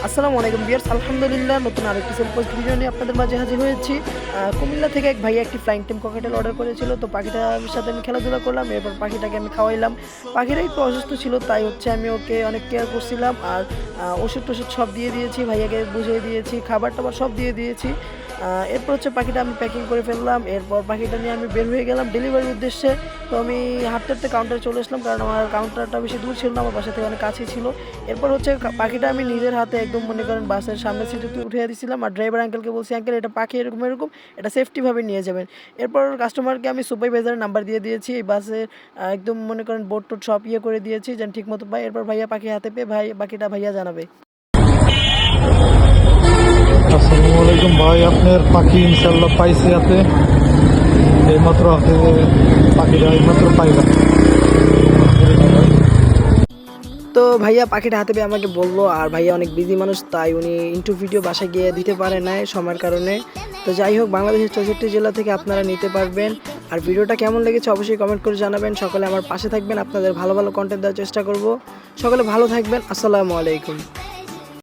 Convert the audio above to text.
আসসালামু আলাইকুম ভিউয়ার্স, আলহামদুলিল্লাহ নতুন আরেকটি পোস্ট ভিডিও নিয়ে আপনাদের মাঝে হাজির হয়েছি। কুমিল্লা থেকে এক ভাইয়া একটি ফ্লাইং টেম ককাটেল অর্ডার করেছিল, তো পাখিটার সাথে আমি খেলাধুলা করলাম। এরপর পাখিটাকে আমি খাওয়াইলাম। পাখিটা একটু অসুস্থ ছিল, তাই হচ্ছে আমি ওকে অনেক কেয়ার করছিলাম। আর ওষুধ টষুধ সব দিয়ে দিয়েছি, ভাইয়াকে বুঝিয়ে দিয়েছি, খাবার টাবার সব দিয়ে দিয়েছি। এরপর হচ্ছে পাখিটা আমি প্যাকিং করে ফেললাম। এরপর পাখিটা নিয়ে আমি বের হয়ে গেলাম ডেলিভারির উদ্দেশ্যে। তো আমি হাঁটতে হাঁটতে কাউন্টারে চলে আসলাম, কারণ আমার কাউন্টারটা বেশি দূর ছিল না, আমার বাসা থেকে অনেক কাছেই ছিল। এরপর হচ্ছে পাখিটা আমি নিজের হাতে একদম মনে করেন বাসের সামনের সিটে উঠিয়ে দিয়েছিলাম। আর ড্রাইভার আঙ্কেলকে বলছি, আঙ্কেল এটা পাখি এরকম এরকম, এটা সেফটিভাবে নিয়ে যাবেন। এরপর কাস্টমারকে আমি সুপারভাইজারের নাম্বার দিয়ে দিয়েছি, এই বাসের একদম মনে করেন বোর্ড টোড সব করে দিয়েছি যেন ঠিক মতো পাই। এরপর ভাইয়া পাখি হাতে পেয়ে বাকিটা ভাইয়া জানাবে। আসসালামু আলাইকুম ভাই, আপনার পাখি ইনশাল্লাহ পাইছি হাতে। এইমাত্র হাতে পাখিটা এইমাত্র পাইলাম। তো ভাইয়া পাখিটা হাতে পেয়ে আমাকে বললো, আর ভাইয়া অনেক বিজি মানুষ, তাই উনি ইন্টারভিউ ভিডিও বাসায় গিয়ে দিতে পারে না সময়ের কারণে। তো যাই হোক, বাংলাদেশের 64 জেলা থেকে আপনারা নিতে পারবেন। আর ভিডিওটা কেমন লেগেছে অবশ্যই কমেন্ট করে জানাবেন। সকলে আমার পাশে থাকবেন, আপনাদের ভালো ভালো কন্টেন্ট দেওয়ার চেষ্টা করব। সকলে ভালো থাকবেন। আসসালামু আলাইকুম।